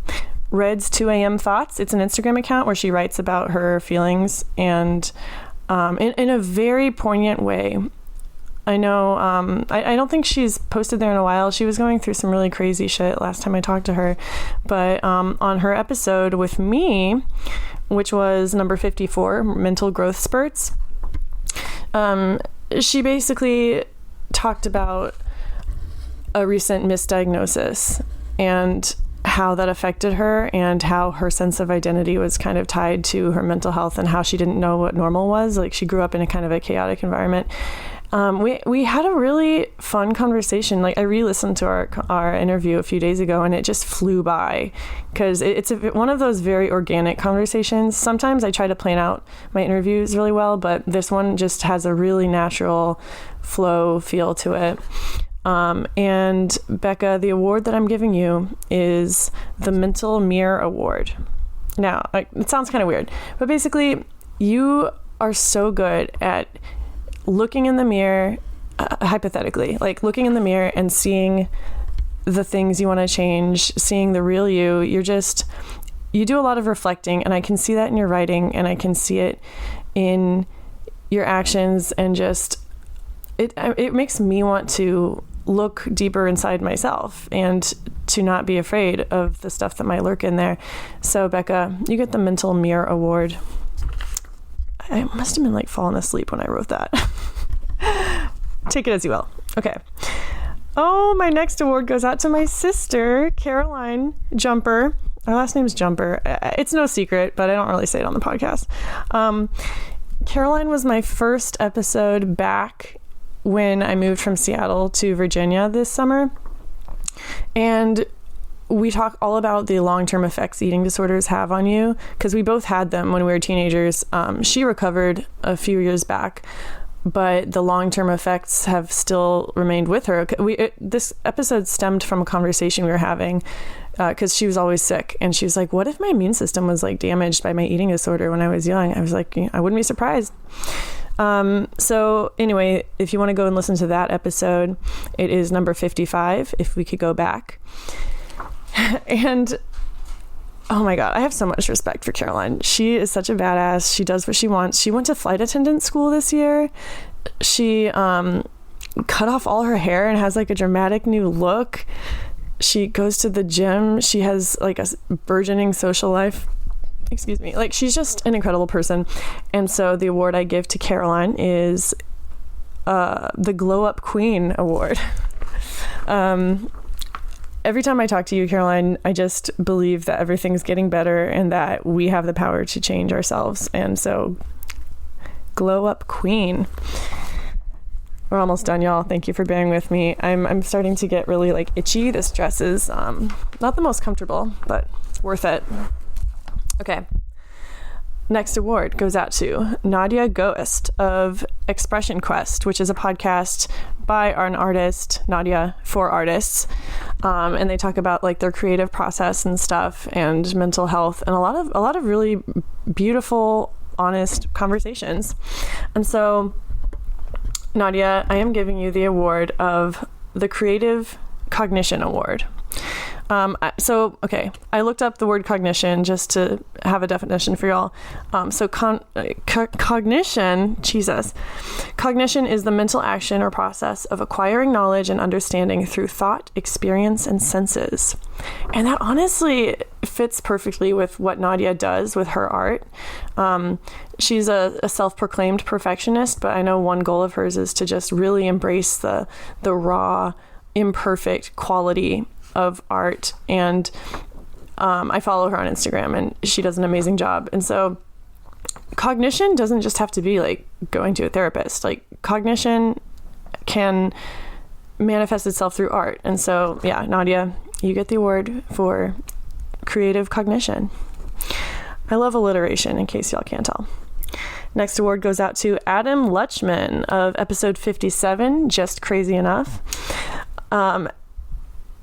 Red's 2 a.m. Thoughts. It's an Instagram account where she writes about her feelings and in a very poignant way. I know, I don't think she's posted there in a while. She was going through some really crazy shit last time I talked to her. But on her episode with me, which was number 54, Mental Growth Spurts, she basically talked about a recent misdiagnosis and how that affected her and how her sense of identity was kind of tied to her mental health and how she didn't know what normal was. Like, she grew up in a kind of a chaotic environment. We had a really fun conversation. Like, I re-listened to our interview a few days ago, and it just flew by because it's one of those very organic conversations. Sometimes I try to plan out my interviews really well, but this one just has a really natural flow feel to it. And Becca, the award that I'm giving you is the Mental Mirror Award. Now, it sounds kind of weird, but basically you are so good at looking in the mirror, hypothetically, like looking in the mirror and seeing the things you want to change, seeing the real you. you do a lot of reflecting, and I can see that in your writing, and I can see it in your actions, and just it makes me want to look deeper inside myself and to not be afraid of the stuff that might lurk in there. So Becca, you get the Mental Mirror Award. I must have been like falling asleep when I wrote that. Take it as you will. Okay. Oh, my next award goes out to my sister, Caroline Jumper. Our last name is Jumper. It's no secret, but I don't really say it on the podcast. Caroline was my first episode back when I moved from Seattle to Virginia this summer. And we talk all about the long-term effects eating disorders have on you, because we both had them when we were teenagers. She recovered a few years back, but the long-term effects have still remained with her. This episode stemmed from a conversation we were having, because she was always sick, and she was like, what if my immune system was like damaged by my eating disorder when I was young? I was like, I wouldn't be surprised. So anyway, if you want to go and listen to that episode, it is number 55, if we could go back. And oh my God, I have so much respect for Caroline. She is such a badass. She does what she wants. She went to flight attendant school this year. She cut off all her hair and has like a dramatic new look. She goes to the gym. She has like a burgeoning social life. Excuse me. Like, she's just an incredible person. And so the award I give to Caroline is the Glow Up Queen Award. Every time I talk to you, Caroline, I just believe that everything's getting better and that we have the power to change ourselves. And so, Glow Up Queen. We're almost done, y'all. Thank you for bearing with me. I'm starting to get really like itchy. This dress is not the most comfortable, but worth it. Okay. Next award goes out to Nadia Ghost of Expression Quest, which is a podcast by an artist, Nadia, for artists. And they talk about like their creative process and stuff, and mental health, and a lot of really beautiful, honest conversations. And so, Nadia, I am giving you the award of the Creative Cognition Award. Okay, I looked up the word cognition just to have a definition for y'all. Cognition, Jesus. Cognition is the mental action or process of acquiring knowledge and understanding through thought, experience, and senses. And that honestly fits perfectly with what Nadia does with her art. She's a self-proclaimed perfectionist, but I know one goal of hers is to just really embrace the raw, imperfect quality of art. And I follow her on Instagram, and she does an amazing job. And so cognition doesn't just have to be like going to a therapist. Like, cognition can manifest itself through art. And so, yeah, Nadia, you get the award for creative cognition. I love alliteration, in case y'all can't tell. Next award goes out to Adam Lutchman of episode 57, Just Crazy Enough.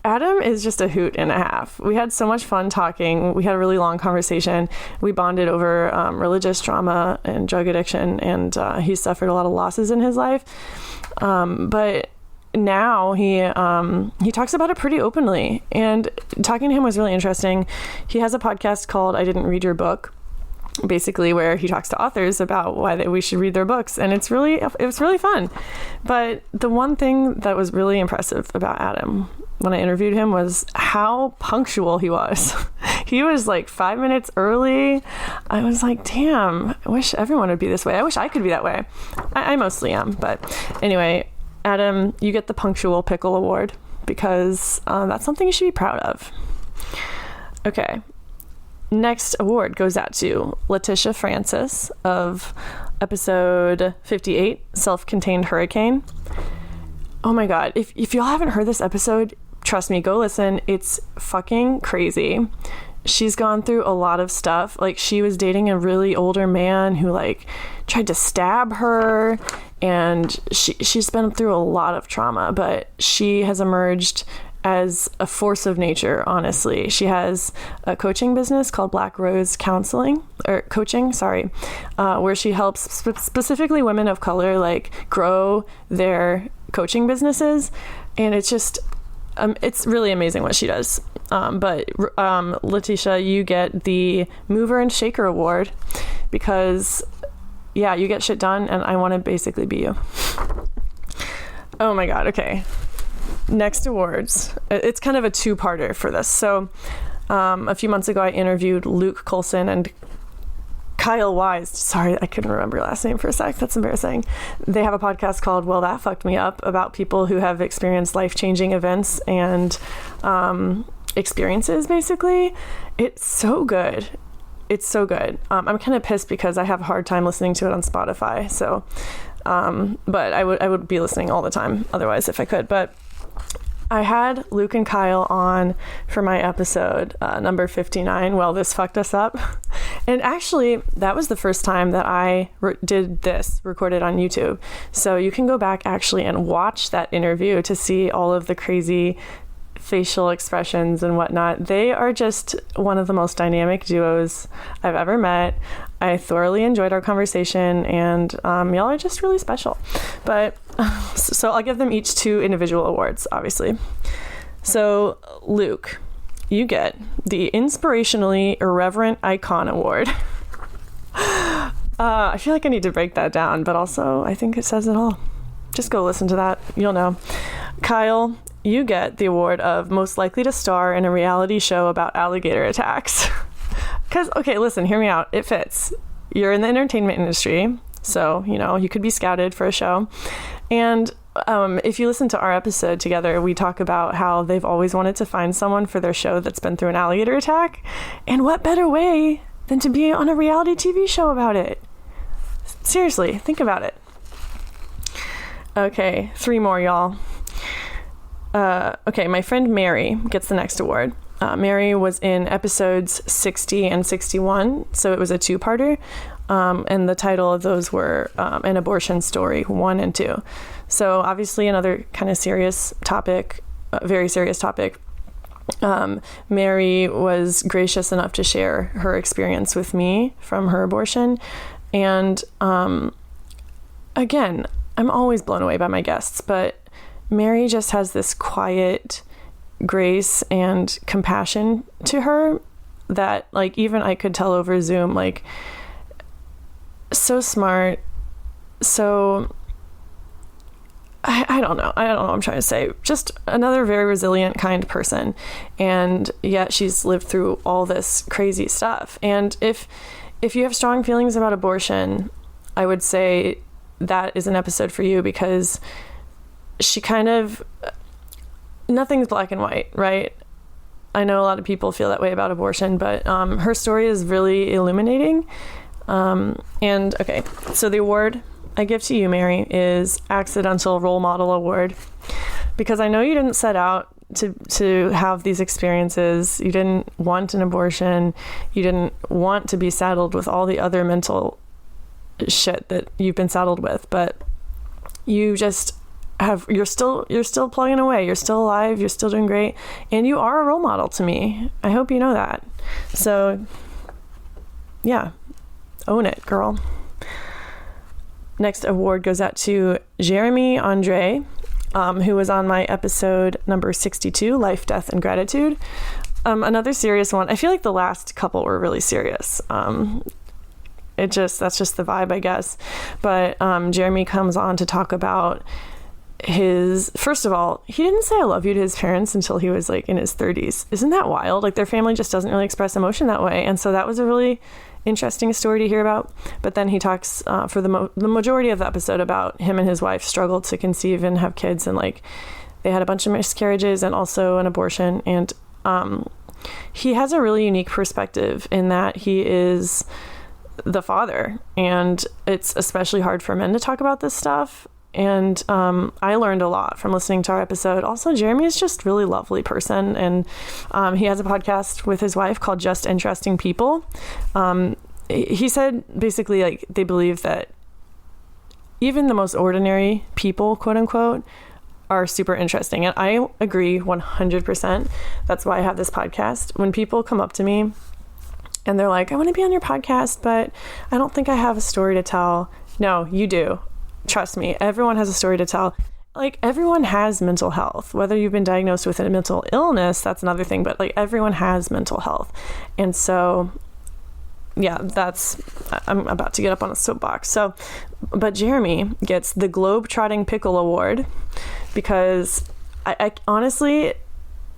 Adam is just a hoot and a half. We had so much fun talking. We had a really long conversation. We bonded over religious trauma and drug addiction, and he suffered a lot of losses in his life. But now he talks about it pretty openly, and talking to him was really interesting. He has a podcast called I Didn't Read Your Book, basically, where he talks to authors about why we should read their books, and it was really fun. But the one thing that was really impressive about Adam when I interviewed him was how punctual he was. He was like 5 minutes early. I was like, damn, I wish everyone would be this way. I wish I could be that way. I mostly am, but anyway, Adam, you get the Punctual Pickle Award, because that's something you should be proud of. Okay. Next award goes out to Letitia Francis of episode 58, Self-Contained Hurricane. Oh my God. If y'all haven't heard this episode, trust me, go listen. It's fucking crazy. She's gone through a lot of stuff. Like, she was dating a really older man who like tried to stab her, and she's been through a lot of trauma, but she has emerged as a force of nature, honestly. She has a coaching business called Black Rose Coaching, where she helps specifically women of color like grow their coaching businesses. And it's just, it's really amazing what she does. But Letitia, you get the Mover and Shaker Award because, yeah, you get shit done, and I want to basically be you. Oh my God. Okay. Next awards. It's kind of a two-parter for this. So a few months ago, I interviewed Luke Colson and Kyle Wise. Sorry, I couldn't remember your last name for a sec. That's embarrassing. They have a podcast called Well, That Fucked Me Up about people who have experienced life-changing events and experiences, basically. It's so good. It's so good. I'm kind of pissed because I have a hard time listening to it on Spotify. So, but I would be listening all the time otherwise if I could. But I had Luke and Kyle on for my episode number 59. Well, this fucked us up. And actually, that was the first time that I did this, recorded on YouTube. So you can go back actually and watch that interview to see all of the crazy facial expressions and whatnot. They are just one of the most dynamic duos I've ever met. I thoroughly enjoyed our conversation, and y'all are just really special. But so I'll give them each 2 individual awards, obviously. So Luke, you get the Inspirationally Irreverent Icon Award. I feel like I need to break that down, but also I think it says it all. Just go listen to that. You'll know. Kyle, you get the award of Most Likely to Star in a Reality Show about alligator attacks. Because, okay, listen, hear me out. It fits. You're in the entertainment industry, so, you know, you could be scouted for a show. And if you listen to our episode together, we talk about how they've always wanted to find someone for their show that's been through an alligator attack. And what better way than to be on a reality TV show about it? Seriously, think about it. Okay, 3 more, y'all. Okay, my friend Mary gets the next award. Mary was in episodes 60 and 61, so it was a 2-parter. And the title of those were An Abortion Story 1 and 2. So obviously another kind of serious topic, very serious topic. Mary was gracious enough to share her experience with me from her abortion. And again, I'm always blown away by my guests, but Mary just has this quiet grace and compassion to her that, like, even I could tell over Zoom, like, so smart, so I don't know what I'm trying to say. Just another very resilient, kind person. And yet she's lived through all this crazy stuff. And if you have strong feelings about abortion, I would say that is an episode for you, because she kind of, nothing's black and white, right? I know a lot of people feel that way about abortion, but her story is really illuminating. And okay, so the award I give to you, Mary, is Accidental Role Model Award, because I know you didn't set out to have these experiences. You didn't want an abortion. You didn't want to be saddled with all the other mental shit that you've been saddled with, but you just you're still plugging away. You're still alive. You're still doing great. And you are a role model to me. I hope you know that. So yeah, own it, girl. Next award goes out to Jeremy Andre, who was on my episode number 62, Life, Death, and Gratitude. Another serious one. I feel like the last couple were really serious. That's just the vibe, I guess. But Jeremy comes on to talk about first of all, he didn't say I love you to his parents until he was like in his 30s. Isn't that wild? Like, their family just doesn't really express emotion that way. And so that was a really interesting story to hear about. But then he talks for the majority of the episode about him and his wife struggled to conceive and have kids, and like they had a bunch of miscarriages and also an abortion. And he has a really unique perspective in that he is the father, and it's especially hard for men to talk about this stuff. And I learned a lot from listening to our episode. Also, Jeremy is just a really lovely person, and he has a podcast with his wife called Just Interesting People. He said basically, like, they believe that even the most ordinary people, quote unquote, are super interesting. And I agree 100%. That's why I have this podcast. When people come up to me and they're like, I want to be on your podcast, but I don't think I have a story to tell. No, you do. Trust me, everyone has a story to tell. like, everyone has mental health. Whether you've been diagnosed with a mental illness, that's another thing, but like, everyone has mental health. And so, yeah, I'm about to get up on a soapbox. So, but Jeremy gets the Globe-Trotting Pickle Award because I honestly,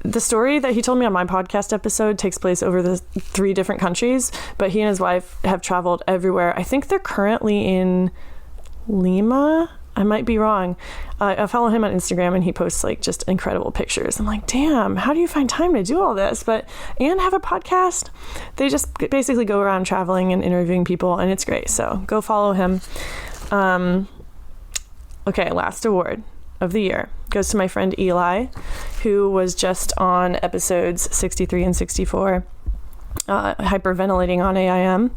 the story that he told me on my podcast episode takes place over the 3 different countries, but he and his wife have traveled everywhere. I think they're currently in Lima. I might be wrong. I follow him on Instagram and he posts like just incredible pictures. I'm like, damn, how do you find time to do all this? And have a podcast? They just basically go around traveling and interviewing people, and it's great. So go follow him. Okay, last award of the year goes to my friend Eli, who was just on episodes 63 and 64, hyperventilating on AIM.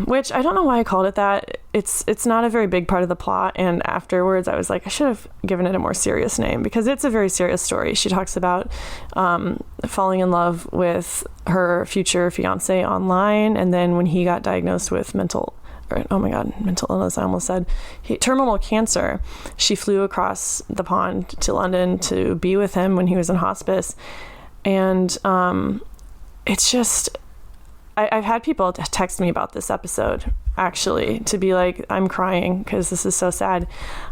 Which I don't know why I called it that. It's not a very big part of the plot, and afterwards I was like, I should have given it a more serious name, because it's a very serious story. She talks about falling in love with her future fiance online, and then when he got diagnosed with mental illness, I almost said, terminal cancer, she flew across the pond to London to be with him when he was in hospice. And it's just, I've had people text me about this episode, actually, to be like, I'm crying because this is so sad.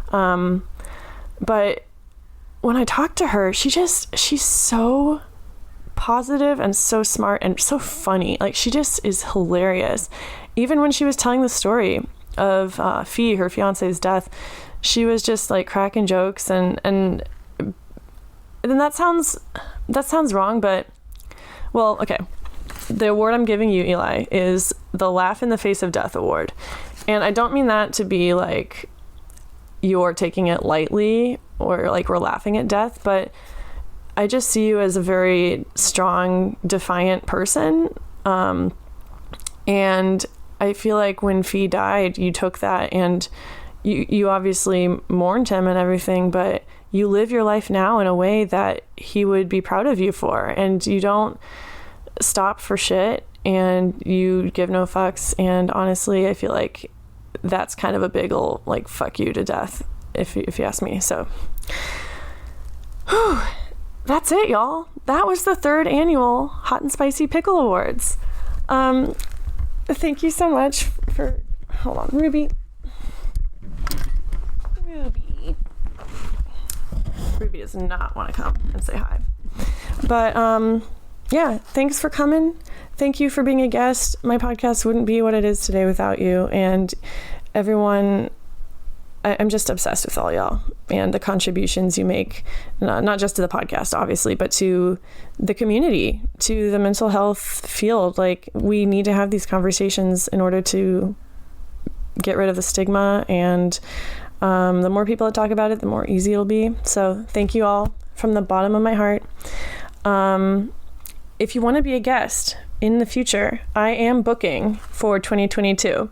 But when I talk to her, she's so positive and so smart and so funny. Like, she just is hilarious. Even when she was telling the story of Fee, her fiance's death, she was just like cracking jokes, and then that sounds wrong, but, well, okay. The award I'm giving you, Eli, is the Laugh in the Face of Death Award. And I don't mean that to be like you're taking it lightly or like we're laughing at death, but I just see you as a very strong, defiant person. And I feel like when Fee died, you took that and you obviously mourned him and everything, but you live your life now in a way that he would be proud of you for. And you don't stop for shit, and you give no fucks. And honestly, I feel like that's kind of a big ol' like fuck you to death, if you ask me. So that's it, y'all. That was the 3rd annual Hot and Spicy Pickle Awards. Thank you so much for, hold on, Ruby does not want to come and say hi, but yeah, thanks for coming. Thank you for being a guest. My podcast wouldn't be what it is today without you. And everyone, I'm just obsessed with all y'all and the contributions you make, not just to the podcast, obviously, but to the community, to the mental health field. Like, we need to have these conversations in order to get rid of the stigma. And the more people that talk about it, the more easy it'll be. So thank you all from the bottom of my heart. If you want to be a guest in the future, I am booking for 2022.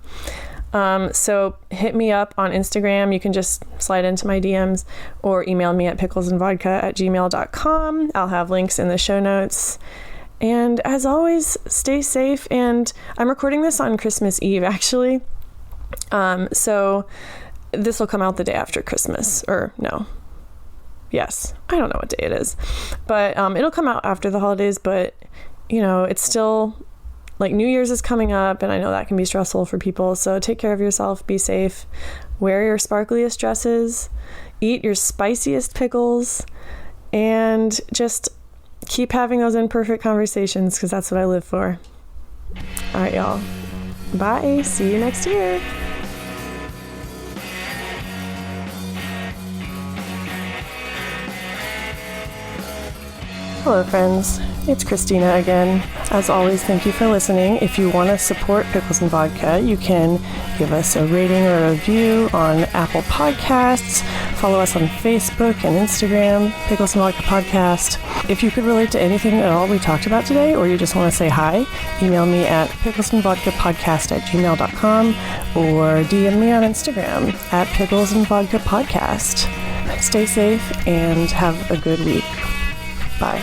So hit me up on Instagram. You can just slide into my DMs or email me at picklesandvodka@gmail.com. I'll have links in the show notes. And as always, stay safe. And I'm recording this on Christmas Eve, actually. So this will come out the day after Christmas, or no. Yes, I don't know what day it is, but it'll come out after the holidays. But you know, it's still like New Year's is coming up, and I know that can be stressful for people. So take care of yourself, be safe, wear your sparkliest dresses, eat your spiciest pickles, and just keep having those imperfect conversations, because that's what I live for. All right, y'all. Bye. See you next year. Hello, friends. It's Christina again. As always, thank you for listening. If you want to support Pickles and Vodka, you can give us a rating or a review on Apple Podcasts. Follow us on Facebook and Instagram, Pickles and Vodka Podcast. If you could relate to anything at all we talked about today, or you just want to say hi, email me at picklesandvodkapodcast@gmail.com or DM me on Instagram at picklesandvodkapodcast. Stay safe and have a good week. Bye.